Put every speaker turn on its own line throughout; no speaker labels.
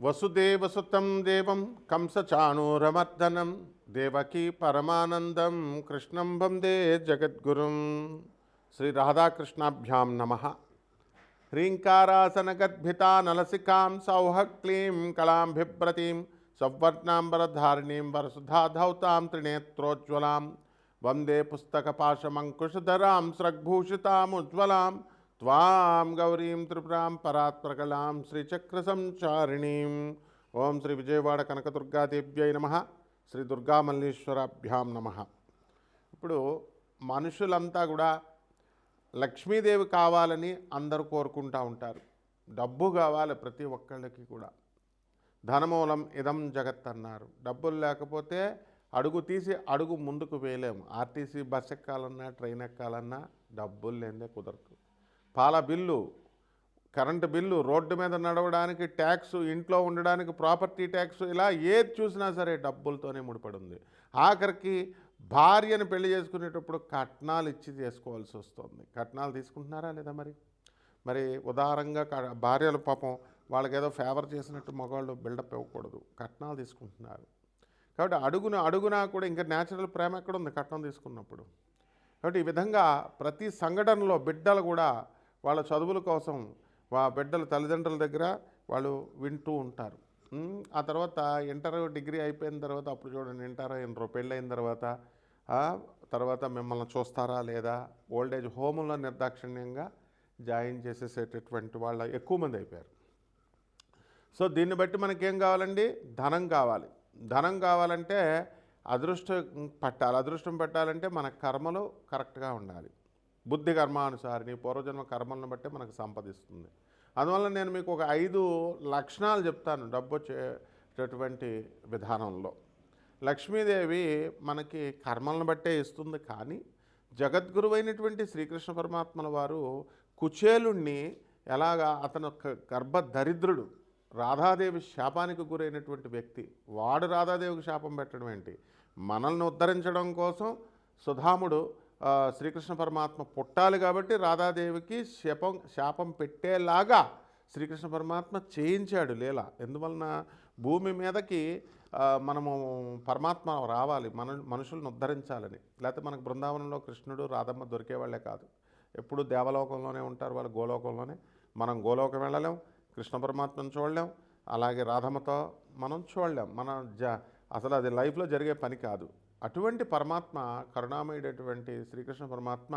వసుదేవసుతం దేవం కంసచాణూరమర్దనం దేవకీ పరమానందం కృష్ణం వందే జగద్గురుం. శ్రీ రాధాకృష్ణాభ్యాం నమః. హ్రీంకారాసనగద్భితా నలసికాం సౌహక్లీం కళాం బిభ్రతీం సౌవర్ణాంబరధారిణీం వరసుధాధౌతాం త్రినేత్రోజ్వలాం వందే పుస్తకపాశమంకుశధరాం స్రగ్భూషితాముజ్వలాం త్వాం గౌరీం త్రిపురాం పరాత్ప్రకలాం శ్రీచక్రసంచారిణీం. ఓం శ్రీ విజయవాడ కనకదుర్గాదేవ్యై నమః. శ్రీ దుర్గామల్లీశ్వరాభ్యాం నమః. ఇప్పుడు మనుషులంతా కూడా లక్ష్మీదేవి కావాలని అందరూ కోరుకుంటూ ఉంటారు. డబ్బు కావాలి ప్రతి ఒక్కళ్ళకి కూడా. ధనమూలం ఇదం జగత్ అన్నారు. డబ్బులు లేకపోతే అడుగు తీసి అడుగు ముందుకు వేయలేము. ఆర్టీసీ బస్ ఎక్కాలన్నా ట్రైన్ ఎక్కాలన్నా డబ్బులు లేదే కుదరదు. పాల బిల్లు, కరెంటు బిల్లు, రోడ్డు మీద నడవడానికి ట్యాక్సు, ఇంట్లో ఉండడానికి ప్రాపర్టీ ట్యాక్సు, ఇలా ఏది చూసినా సరే డబ్బులతోనే ముడిపడి ఉంది. ఆఖరికి భార్యను పెళ్లి చేసుకునేటప్పుడు కట్నాలు ఇచ్చి చేసుకోవాల్సి వస్తుంది. కట్నాలు తీసుకుంటున్నారా లేదా? మరి ఉదారంగా భార్యలు పాపం వాళ్ళకి ఏదో ఫేవర్ చేసినట్టు మగవాళ్ళు బిల్డప్ ఇవ్వకూడదు. కట్నాలు తీసుకుంటున్నారు. కాబట్టి అడుగునా కూడా ఇంకా న్యాచురల్ ప్రేమ ఎక్కడ ఉంది కట్నం తీసుకున్నప్పుడు? కాబట్టి ఈ విధంగా ప్రతి సంఘటనలో బిడ్డలు కూడా వాళ్ళ చదువుల కోసం బిడ్డల తల్లిదండ్రుల దగ్గర వాళ్ళు వింటూ ఉంటారు. ఆ తర్వాత ఇంటర్ డిగ్రీ అయిపోయిన తర్వాత అప్పుడు చూడండి, ఇంటర్ అయిన పెళ్ళి అయిన తర్వాత మిమ్మల్ని చూస్తారా లేదా, ఓల్డేజ్ హోముల్లో నిర్దాక్షిణ్యంగా జాయిన్ చేసేసేటటువంటి వాళ్ళ ఎక్కువ మంది అయిపోయారు. సో దీన్ని బట్టి మనకేం కావాలండి? ధనం కావాలి. ధనం కావాలంటే అదృష్టం పట్టాలంటే మన కర్మలు కరెక్ట్గా ఉండాలి. బుద్ధి కర్మానుసారిని పూర్వజన్మ కర్మలను బట్టే మనకు సంపదిస్తుంది. అందువల్ల నేను మీకు ఒక 5 లక్షణాలు చెప్తాను డబ్బు వచ్చేటటువంటి విధానంలో. లక్ష్మీదేవి మనకి కర్మలను బట్టే ఇస్తుంది. కానీ జగద్గురువైనటువంటి శ్రీకృష్ణ పరమాత్మల వారు కుచేలుణ్ణి ఎలాగా, అతను గర్భదరిద్రుడు, రాధాదేవి శాపానికి గురైనటువంటి వ్యక్తి, వాడు రాధాదేవికి శాపం పెట్టడం ఏంటి? మనల్ని ఉద్ధరించడం కోసం సుధాముడు శ్రీకృష్ణ పరమాత్మ పుట్టాలి కాబట్టి రాధాదేవికి శాపం పెట్టేలాగా శ్రీకృష్ణ పరమాత్మ చేయించాడు లీల. ఎందువలన భూమి మీదకి మనము పరమాత్మ రావాలి, మనుషులను ఉద్ధరించాలని. లేకపోతే మనకు బృందావనంలో కృష్ణుడు రాధమ్మ దొరికేవాళ్లే కాదు. ఎప్పుడు దేవలోకంలోనే ఉంటారు వాళ్ళు, గోలోకంలోనే. మనం గోలోకం వెళ్ళలేం, కృష్ణ పరమాత్మను చూడలేం, అలాగే రాధమ్మతో మనం చూడలేం. అసలు అది లైఫ్లో జరిగే పని కాదు. అటువంటి పరమాత్మ, కరుణామయుడైనటువంటి శ్రీకృష్ణ పరమాత్మ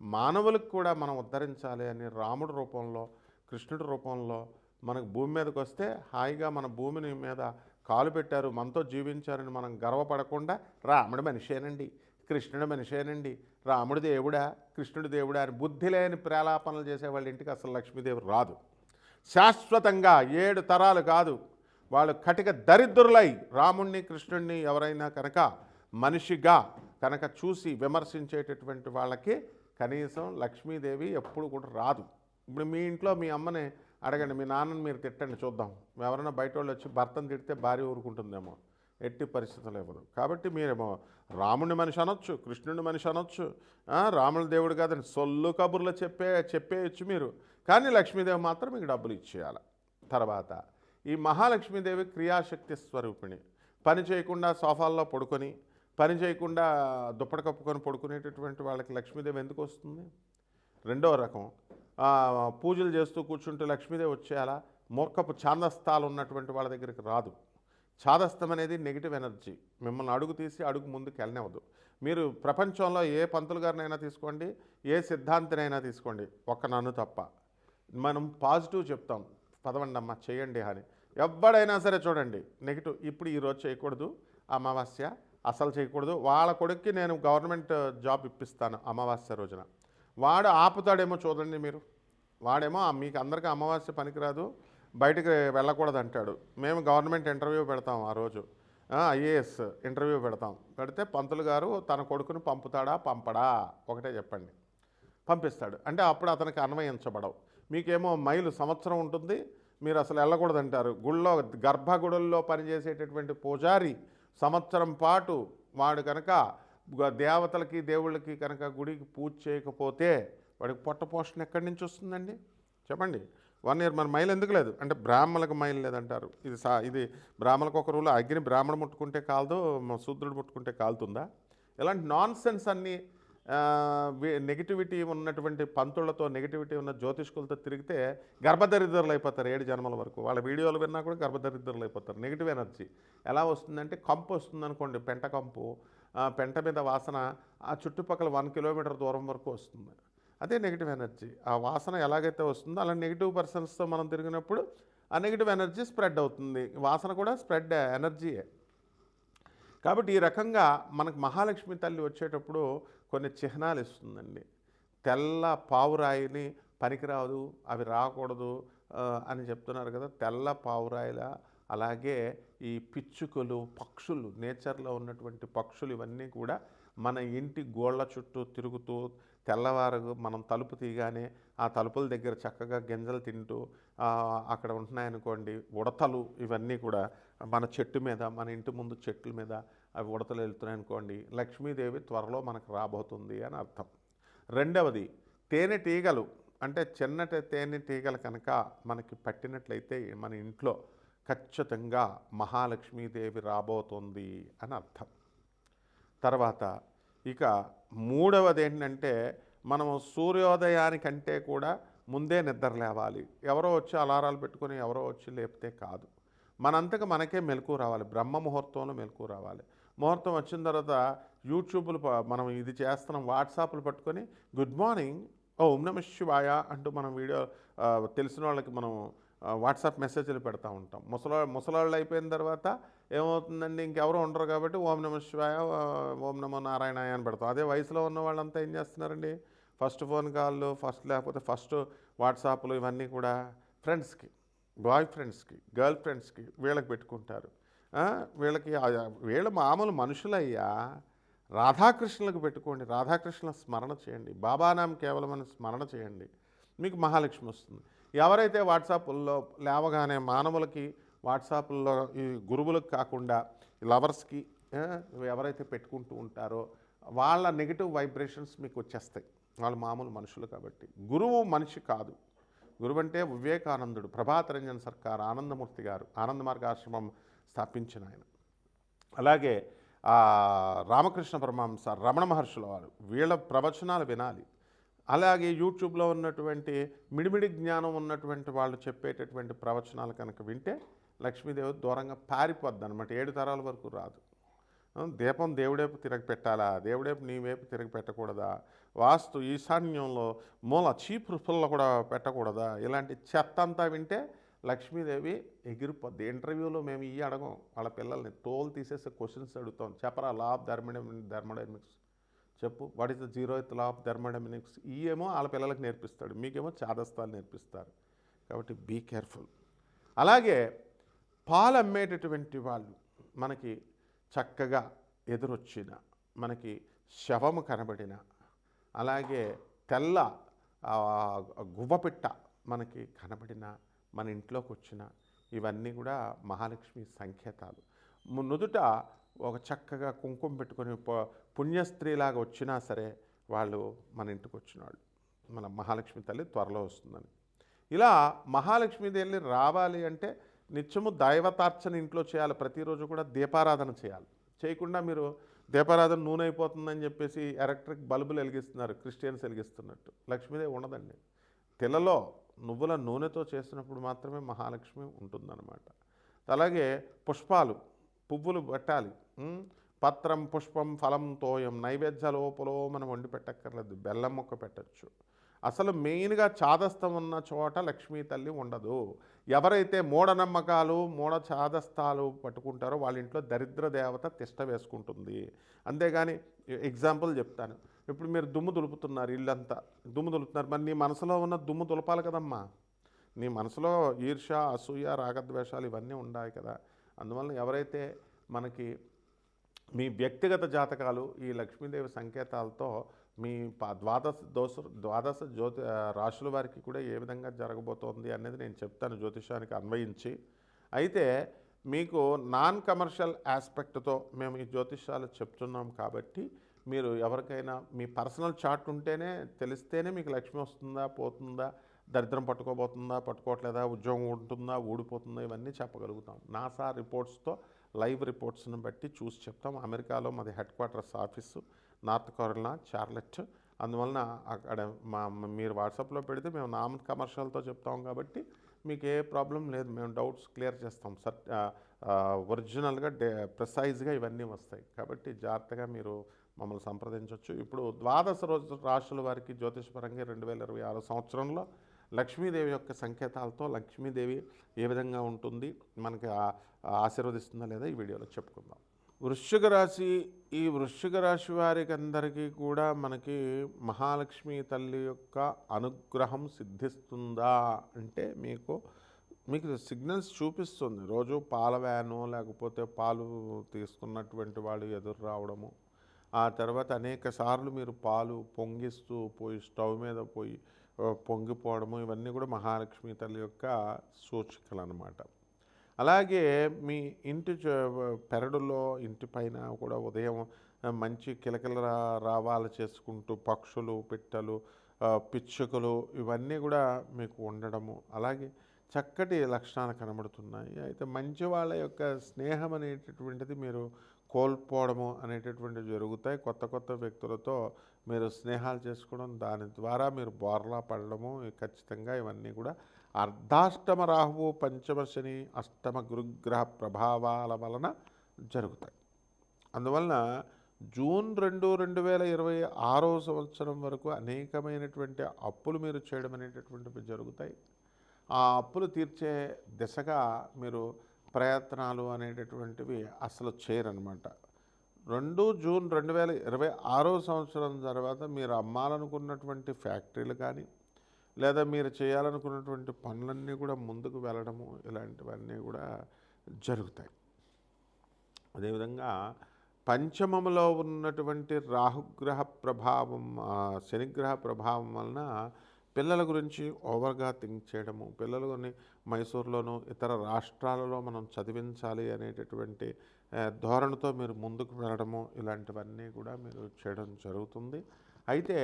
మానవులకు కూడా మనం ఉద్ధరించాలి అని రాముడి రూపంలో, కృష్ణుడి రూపంలో మనకు భూమి మీదకి వస్తే హాయిగా మన భూమిని మీద కాలు పెట్టారు, మనతో జీవించారని మనం గర్వపడకుండా రాముడి మనిషేనండి, కృష్ణుడి మనిషేనండి, రాముడి దేవుడా, కృష్ణుడి దేవుడా అని బుద్ధి లేని ప్రేలాపనలు చేసేవాళ్ళ ఇంటికి అసలు లక్ష్మీదేవి రాదు. శాశ్వతంగా 7 తరాలు కాదు, వాళ్ళు కటిక దరిద్రులై రాముణ్ణి కృష్ణుడిని ఎవరైనా కనుక మనిషిగా కనుక చూసి విమర్శించేటటువంటి వాళ్ళకి కనీసం లక్ష్మీదేవి ఎప్పుడు కూడా రాదు. ఇప్పుడు మీ ఇంట్లో మీ అమ్మని అడగండి, మీ నాన్నని మీరు తిట్టండి చూద్దాం. ఎవరైనా బయట వాళ్ళు వచ్చి భర్తను తిడితే భార్య ఊరుకుంటుందేమో? ఎట్టి పరిస్థితులు ఇవ్వదు. కాబట్టి మీరేమో రాముడిని మనిషి అనొచ్చు, కృష్ణుడిని మనిషి అనొచ్చు, రాముడి దేవుడు కాదని సొల్లు కబుర్లు చెప్పేయచ్చు మీరు. కానీ లక్ష్మీదేవి మాత్రం మీకు డబ్బులు ఇచ్చేయాలి. తర్వాత ఈ మహాలక్ష్మీదేవి క్రియాశక్తి స్వరూపిణి. పని చేయకుండా సోఫాల్లో పడుకొని, పని చేయకుండా దుప్పటి కప్పుకొని పడుకునేటటువంటి వాళ్ళకి లక్ష్మీదేవి ఎందుకు వస్తుంది? రెండో రకం, పూజలు చేస్తూ కూర్చుంటూ లక్ష్మీదేవి వచ్చేయాలా? మూర్ఖపు ఛాందస్తాలు ఉన్నటువంటి వాళ్ళ దగ్గరికి రాదు. ఛాదస్థం అనేది నెగిటివ్ ఎనర్జీ, మిమ్మల్ని అడుగు తీసి అడుగు ముందుకు వెళ్ళనివ్వదు. మీరు ప్రపంచంలో ఏ పంతులు గారినైనా తీసుకోండి, ఏ సిద్ధాంతినైనా తీసుకోండి, ఒక్క నన్ను తప్ప. మనం పాజిటివ్ చెప్తాం, పదవండమ్మ చేయండి అని. ఎవడైనా సరే చూడండి నెగిటివ్. ఇప్పుడు ఈరోజు చేయకూడదు, అమావాస్య అసలు చేయకూడదు. వాళ్ళ కొడుక్కి నేను గవర్నమెంట్ జాబ్ ఇప్పిస్తాను అమావాస్య రోజున, వాడు ఆపుతాడేమో చూడండి మీరు. వాడేమో మీకు అందరికీ అమావాస్య పనికిరాదు, బయటికి వెళ్ళకూడదు అంటాడు. మేము గవర్నమెంట్ ఇంటర్వ్యూ పెడతాం ఆ రోజు, ఐఏఎస్ ఇంటర్వ్యూ పెడితే పంతులు గారు తన కొడుకుని పంపడా? ఒకటే చెప్పండి. పంపిస్తాడు అంటే అప్పుడు అతనికి అన్వయించబడవు. మీకేమో మైలు సంవత్సరం ఉంటుంది, మీరు అసలు వెళ్ళకూడదు అంటారు. గర్భగుడుల్లో పనిచేసేటటువంటి పూజారి సంవత్సరం పాటు వాడు కనుక దేవతలకి దేవుళ్ళకి కనుక గుడికి పూజ చేయకపోతే వాడికి పొట్ట పోషణ ఎక్కడి నుంచి వస్తుందండి చెప్పండి? 1 ఇయర్ మరి మైల్ ఎందుకు లేదు అంటే బ్రాహ్మణులకు మైల్ లేదంటారు. ఇది బ్రాహ్మణులకు ఒక రూల్, అగ్ని బ్రాహ్మణుడు ముట్టుకుంటే కాలదు, శూద్రుడు ముట్టుకుంటే కాలుతుందా? ఇలాంటి నాన్ సెన్స్ అన్నీ నెగిటివిటీ ఉన్నటువంటి పంతులతో, నెగిటివిటీ ఉన్న జ్యోతిష్కులతో తిరిగితే గర్భదరిద్రులు అయిపోతారు 7 జన్మల వరకు. వాళ్ళ వీడియోలు విన్నా కూడా గర్భదరిద్రులు అయిపోతారు. నెగిటివ్ ఎనర్జీ ఎలా వస్తుందంటే, కంపు వస్తుందనుకోండి, పెంట కంపు, పెంట మీద వాసన ఆ చుట్టుపక్కల 1 కిలోమీటర్ దూరం వరకు వస్తుంది. అదే నెగిటివ్ ఎనర్జీ. ఆ వాసన ఎలాగైతే వస్తుందో అలా నెగిటివ్ పర్సన్స్తో మనం తిరిగినప్పుడు ఆ నెగిటివ్ ఎనర్జీ స్ప్రెడ్ అవుతుంది. వాసన కూడా స్ప్రెడ్ ఎనర్జీయే. కాబట్టి ఈ రకంగా మనకు మహాలక్ష్మి తల్లి వచ్చేటప్పుడు కొన్ని చిహ్నాలు ఇస్తుందండి. తెల్ల పావురాయిని పనికిరాదు, అవి రాకూడదు అని చెప్తున్నారు కదా. తెల్ల పావురాయిల, అలాగే ఈ పిచ్చుకలు, పక్షులు, నేచర్లో ఉన్నటువంటి పక్షులు ఇవన్నీ కూడా మన ఇంటి గోళ్ళ చుట్టూ తిరుగుతూ తెల్లవారు మనం తలుపు తీయగానే ఆ తలుపుల దగ్గర చక్కగా గింజలు తింటూ అక్కడ ఉంటున్నాయనుకోండి ఉడతలు, ఇవన్నీ కూడా మన చెట్టు మీద, మన ఇంటి ముందు చెట్ల మీద అవి ఉడతలు వెళ్తున్నాయనుకోండి, లక్ష్మీదేవి త్వరలో మనకు రాబోతుంది అని అర్థం. రెండవది తేనెటీగలు, అంటే చిన్నటి తేనెటీగలు కనుక మనకి పట్టినట్లయితే మన ఇంట్లో ఖచ్చితంగా మహాలక్ష్మీదేవి రాబోతుంది అని అర్థం. తర్వాత ఇక మూడవది ఏంటంటే, మనం సూర్యోదయానికంటే కూడా ముందే నిద్ర లేవాలి. ఎవరో వచ్చి అలారాలు పెట్టుకొని ఎవరో వచ్చి లేపితే కాదు, మనంతకు మనకే మెలకు రావాలి. బ్రహ్మ ముహూర్తంలో మెలకు రావాలి. ముహూర్తం వచ్చిన తర్వాత యూట్యూబ్లు మనం ఇది చేస్తున్నాం, వాట్సాప్లు పట్టుకొని గుడ్ మార్నింగ్ ఓం నమః శివాయ అంటూ మనం వీడియో తెలిసిన వాళ్ళకి మనం వాట్సాప్ మెసేజ్లు పెడతా ఉంటాం. ముసలాళ్ళు అయిపోయిన తర్వాత ఏమవుతుందండి, ఇంకెవరు ఉండరు కాబట్టి ఓం నమః శివాయ, ఓం నమో నారాయణాయ అని పెడతాం. అదే వయసులో ఉన్న వాళ్ళంతా ఏం చేస్తున్నారండి, ఫస్ట్ ఫోన్ కాళ్ళు, లేకపోతే ఫస్ట్ వాట్సాప్లు, ఇవన్నీ కూడా ఫ్రెండ్స్కి, బాయ్ ఫ్రెండ్స్కి, గర్ల్ ఫ్రెండ్స్కి, వీళ్ళకి పెట్టుకుంటారు. వీళ్ళ మామూలు మనుషులయ్యా. రాధాకృష్ణులకు పెట్టుకోండి, రాధాకృష్ణుల స్మరణ చేయండి, బాబానాం కేవలం అని స్మరణ చేయండి, మీకు మహాలక్ష్మి వస్తుంది. ఎవరైతే వాట్సాప్ల్లో లేవగానే మానవులకి వాట్సాప్ల్లో ఈ గురువులకు కాకుండా లవర్స్కి ఎవరైతే పెట్టుకుంటూ ఉంటారో వాళ్ళ నెగిటివ్ వైబ్రేషన్స్ మీకు వచ్చేస్తాయి. వాళ్ళు మామూలు మనుషులు కాబట్టి. గురువు మనిషి కాదు. గురువు అంటే వివేకానందుడు, ప్రభాత్ రంజన్ సర్కార్, ఆనందమూర్తి గారు ఆనంద మార్గాశ్రమం స్థాపించిన ఆయన. అలాగే రామకృష్ణ పరమహంస, రమణ మహర్షుల వారు, వీళ్ళ ప్రవచనాలు వినాలి. అలాగే యూట్యూబ్లో ఉన్నటువంటి మిడిమిడి జ్ఞానం ఉన్నటువంటి వాళ్ళు చెప్పేటటువంటి ప్రవచనాలు కనుక వింటే లక్ష్మీదేవి దూరంగా పారిపోద్ది అనమాట. 7 తరాల వరకు రాదు. దీపం దేవుడేపు తిరగ పెట్టాలా, దేవుడేపు నీ వైపు తిరగ పెట్టకూడదా, వాస్తు ఈశాన్యంలో మూల చీపురులో కూడా పెట్టకూడదా, ఇలాంటి చెత్త అంతా వింటే లక్ష్మీదేవి ఎగిరిపోద్ది. ఇంటర్వ్యూలో మేము అడగం వాళ్ళ పిల్లల్ని, తోలు తీసేసే క్వశ్చన్స్ అడుగుతాం. చెప్పరా లా ఆఫ్ థర్మోడైనమిక్స్ చెప్పు, what is the 0th law of thermodynamics. ఏమో వాళ్ళ పిల్లలకు నేర్పిస్తాడు, మీకేమో చాదస్తాలు నేర్పిస్తారు. కాబట్టి బీ కేర్ఫుల్. అలాగే పాలు అమ్మేటటువంటి వాళ్ళు మనకి చక్కగా ఎదురొచ్చిన, మనకి శవము కనబడిన, అలాగే తెల్ల గువ్వపిట్ట మనకి కనబడిన, మన ఇంట్లోకి వచ్చిన, ఇవన్నీ కూడా మహాలక్ష్మి సంకేతాలు. నుదుట ఒక చక్కగా కుంకుమ పెట్టుకొని పుణ్యస్త్రీలాగా వచ్చినా సరే వాళ్ళు మన ఇంటికి వచ్చినాళ్ళు, మన మహాలక్ష్మి తల్లి త్వరలో వస్తుందని. ఇలా మహాలక్ష్మి తల్లి రావాలి అంటే నిత్యము దైవతార్చన ఇంట్లో చేయాలి. ప్రతిరోజు కూడా దీపారాధన చేయాలి. చేయకుండా మీరు దీపారాధన నూనె అయిపోతుందని చెప్పేసి ఎలక్ట్రిక్ బల్బులు వెలిగిస్తున్నారు, క్రిస్టియన్స్ వెలిగిస్తున్నట్టు. లక్ష్మీదేవి ఉండదండి. తిలలో నువ్వుల నూనెతో చేసినప్పుడు మాత్రమే మహాలక్ష్మి ఉంటుందన్నమాట. అలాగే పుష్పాలు, పువ్వులు పెట్టాలి. పత్రం, పుష్పం, ఫలం, తోయం, నైవేద్య లోపలో మనం వండి పెట్టక్కర్లేదు, బెల్లం మొక్క పెట్టచ్చు. అసలు మెయిన్గా చాదస్తం ఉన్న చోట లక్ష్మీ తల్లి ఉండదు. ఎవరైతే మూఢనమ్మకాలు, చాదస్తాలు పట్టుకుంటారో వాళ్ళ ఇంట్లో దరిద్ర దేవత తిష్ట వేసుకుంటుంది. అంతేగాని ఎగ్జాంపుల్ చెప్తాను. ఇప్పుడు మీరు దుమ్ము దులుపుతున్నారు, ఇల్లంతా దుమ్ము దులుపుతున్నారు, మరి నీ మనసులో ఉన్న దుమ్ము దులపాలి కదమ్మా. నీ మనసులో ఈర్ష, అసూయ, రాగద్వేషాలు ఇవన్నీ ఉన్నాయి కదా. అందువల్ల ఎవరైతే మనకి మీ వ్యక్తిగత జాతకాలు ఈ లక్ష్మీదేవి సంకేతాలతో మీ ద్వాదశ రాశుల వారికి కూడా ఏ విధంగా జరగబోతోంది అనేది నేను చెప్తాను జ్యోతిషానికి అన్వయించి. అయితే మీకు నాన్ కమర్షియల్ ఆస్పెక్ట్తో మేము ఈ జ్యోతిషాలు చెప్తున్నాం కాబట్టి మీరు ఎవరికైనా మీ పర్సనల్ చార్ట్ ఉంటేనే తెలిస్తేనే మీకు లక్ష్మి వస్తుందా పోతుందా దరిద్రం పట్టుకోబోతుందా, పట్టుకోవట్లేదా, ఉద్యోగం ఉంటుందా, ఊడిపోతుందా, ఇవన్నీ చెప్పగలుగుతాం. నాసా రిపోర్ట్స్తో లైవ్ రిపోర్ట్స్ని బట్టి చూసి చెప్తాం. అమెరికాలో మాది headquarters office, North Carolina Charlotte. అందువలన అక్కడ మీరు వాట్సాప్లో పెడితే మేము నాన్ కమర్షియల్తో చెప్తాం కాబట్టి మీకు ఏ ప్రాబ్లం లేదు. మేము డౌట్స్ క్లియర్ చేస్తాం. ఒరిజినల్గా ప్రిసైజ్గా ఇవన్నీ వస్తాయి. కాబట్టి జాగ్రత్తగా మీరు మమ్మల్ని సంప్రదించవచ్చు. ఇప్పుడు ద్వాదశ రాశుల వారికి జ్యోతిషపరంగా 2026 సంవత్సరంలో లక్ష్మీదేవి యొక్క సంకేతాలతో లక్ష్మీదేవి ఏ విధంగా ఉంటుంది, మనకి ఆశీర్వదిస్తుందా లేదా ఈ వీడియోలో చెప్పుకుందాం. వృశ్చిక రాశి, ఈ వృశ్చిక రాశి వారికి అందరికీ కూడా మనకి మహాలక్ష్మి తల్లి యొక్క అనుగ్రహం సిద్ధిస్తుందా అంటే మీకు సిగ్నల్స్ చూపిస్తుంది. రోజు పాల వ్యాను లేకపోతే పాలు తీసుకున్నటువంటి వాళ్ళు ఎదురు రావడము, ఆ తర్వాత అనేక సార్లు మీరు పాలు పొంగిస్తూ పోయి స్టవ్ మీద పోయి పొంగిపోవడము, ఇవన్నీ కూడా మహాలక్ష్మి తల్లి యొక్క సూచికలు అన్నమాట. అలాగే మీ ఇంటి పెరడులో ఇంటి పైన కూడా ఉదయం మంచి కిలకిల రావాలు చేసుకుంటూ పక్షులు, పిట్టలు, పిచ్చుకలు ఇవన్నీ కూడా మీకు ఉండడము, అలాగే చక్కటి లక్షణాలు కనబడుతున్నాయి. అయితే మంచి వాళ్ళ యొక్క స్నేహం అనేటటువంటిది మీరు కోల్పోవడము అనేటటువంటివి జరుగుతాయి. కొత్త కొత్త వ్యక్తులతో మీరు స్నేహాలు చేసుకోవడం, దాని ద్వారా మీరు బోర్లా పడడము ఖచ్చితంగా ఇవన్నీ కూడా అర్ధాష్టమ రాహువు, పంచమ శని, అష్టమ గురుగ్రహ ప్రభావాల వలన జరుగుతాయి. అందువలన జూన్ 2, 2026 సంవత్సరం వరకు అనేకమైనటువంటి అప్పులు మీరు చేయడం అనేటటువంటివి జరుగుతాయి. ఆ అప్పులు తీర్చే దిశగా మీరు ప్రయత్నాలు అనేటటువంటివి అసలు చేయరనమాట. 2 జూన్ 2026 సంవత్సరం తర్వాత మీరు అమ్మాలనుకున్నటువంటి ఫ్యాక్టరీలు కానీ లేదా మీరు చేయాలనుకున్నటువంటి పనులన్నీ కూడా ముందుకు వెళ్ళడము, ఇలాంటివన్నీ కూడా జరుగుతాయి. అదేవిధంగా పంచమములో ఉన్నటువంటి రాహుగ్రహ ప్రభావం, శనిగ్రహ ప్రభావం వలన పిల్లల గురించి ఓవర్గా థింక్ చేయడము, పిల్లలని మైసూరులోను ఇతర రాష్ట్రాలలో మనం చదివించాలి అనేటటువంటి ధోరణితో మీరు ముందుకు వెళ్ళడము, ఇలాంటివన్నీ కూడా మీరు చేయడం జరుగుతుంది. అయితే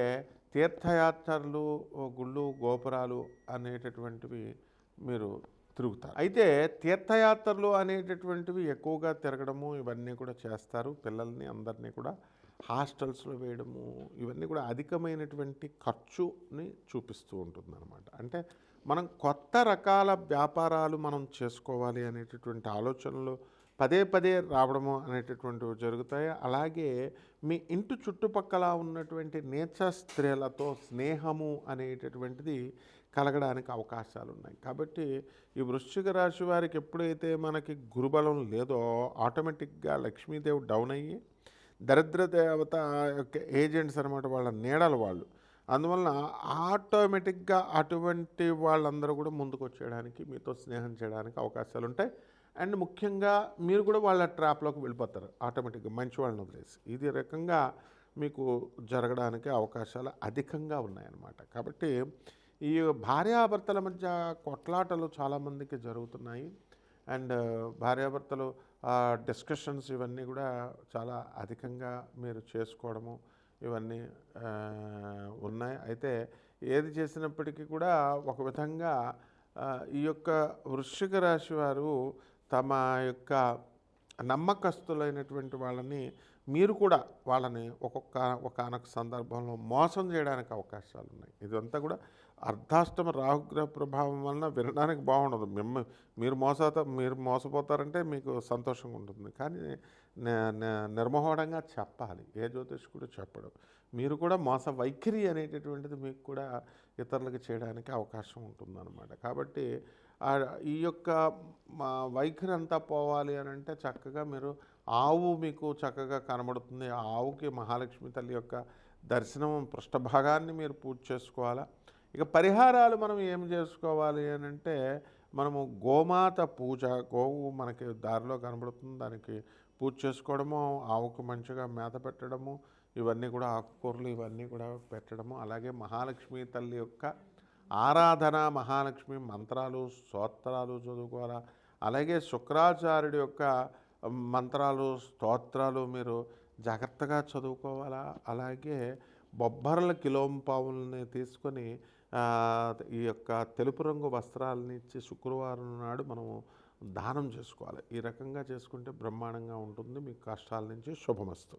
తీర్థయాత్రలు, గుళ్ళు, గోపురాలు అనేటటువంటివి మీరు తిరుగుతారు. అయితే తీర్థయాత్రలు అనేటటువంటివి ఎక్కువగా తిరగడము ఇవన్నీ కూడా చేస్తారు. పిల్లల్ని అందరినీ కూడా హాస్టల్స్లో వేయడము, ఇవన్నీ కూడా అధికమైనటువంటి ఖర్చుని చూపిస్తూ ఉంటుందన్నమాట. అంటే మనం కొత్త రకాల వ్యాపారాలు మనం చేసుకోవాలి అనేటటువంటి ఆలోచనలు పదే పదే రావడము అనేటటువంటివి జరుగుతాయి. అలాగే మీ ఇంటి చుట్టుపక్కల ఉన్నటువంటి నేచర్ స్త్రీలతో స్నేహము అనేటటువంటిది కలగడానికి అవకాశాలు ఉన్నాయి. కాబట్టి ఈ వృశ్చిక రాశి వారికి ఎప్పుడైతే మనకి గురుబలం లేదో ఆటోమేటిక్గా లక్ష్మీదేవి డౌన్ అయ్యి దరిద్ర దేవత యొక్క ఏజెంట్స్ అనమాట, వాళ్ళ నీడలు వాళ్ళు. అందువలన ఆటోమేటిక్గా అటువంటి వాళ్ళందరూ కూడా ముందుకు వచ్చేయడానికి, మీతో స్నేహం చేయడానికి అవకాశాలు ఉంటాయి. అండ్ ముఖ్యంగా మీరు కూడా వాళ్ళ ట్రాప్లోకి వెళ్ళిపోతారు ఆటోమేటిక్గా, మంచి వాళ్ళని వదిలేసి. ఇది రకంగా మీకు జరగడానికి అవకాశాలు అధికంగా ఉన్నాయన్నమాట. కాబట్టి ఈ భార్యాభర్తల మధ్య కొట్లాటలు చాలామందికి జరుగుతున్నాయి. అండ్ భార్యాభర్తలు డిస్కషన్స్ ఇవన్నీ కూడా చాలా అధికంగా మీరు చేసుకోవడము ఇవన్నీ ఉన్నాయి. అయితే ఏది చేసినప్పటికీ కూడా ఒక విధంగా ఈ యొక్క వృశ్చిక రాశి వారు తమ యొక్క నమ్మకస్తులైనటువంటి వాళ్ళని మీరు కూడా వాళ్ళని ఒకానొక సందర్భంలో మోసం చేయడానికి అవకాశాలు ఉన్నాయి. ఇదంతా కూడా అర్ధాష్టమ రాహుగ్రహ ప్రభావం వలన వినడానికి బాగుండదు. మీరు మోసపోతారంటే మీకు సంతోషంగా ఉంటుంది, కానీ నిర్మోహడంగా చెప్పాలి. ఏ జ్యోతిష్కుడు చెప్పడు. మీరు కూడా మోస వైఖరి అనేటటువంటిది మీకు కూడా ఇతరులకు చేయడానికి అవకాశం ఉంటుందన్నమాట. కాబట్టి ఈ యొక్క వైఖరి అంతా పోవాలి అని అంటే చక్కగా మీరు ఆవు మీకు చక్కగా కనబడుతుంది. ఆ ఆవుకి మహాలక్ష్మి తల్లి యొక్క దర్శనం పృష్ఠభాగాన్ని మీరు పూజ చేసుకోవాలా. ఇక పరిహారాలు మనం ఏం చేసుకోవాలి అని అంటే, మనము గోమాత పూజ, గోవు మనకి దారిలో కనబడుతుంది, దానికి పూజ చేసుకోవడము, ఆవుకు మంచిగా మేత పెట్టడము, ఇవన్నీ కూడా ఆకుకూరలు ఇవన్నీ కూడా పెట్టడము, అలాగే మహాలక్ష్మి తల్లి యొక్క ఆరాధన, మహాలక్ష్మి మంత్రాలు, స్తోత్రాలు చదువుకోవాలా. అలాగే శుక్రాచార్యుడి యొక్క మంత్రాలు, స్తోత్రాలు మీరు జాగ్రత్తగా చదువుకోవాలా. అలాగే బొబ్బర్ల కిలోంపావుల్ని తీసుకొని ఈ యొక్క తెలుపు రంగు వస్త్రాలని ఇచ్చి శుక్రవారం నాడు మనము దానం చేసుకోవాలి. ఈ రకంగా చేసుకుంటే బ్రహ్మాండంగా ఉంటుంది. మీకు కష్టాల నుంచి శుభమస్తు.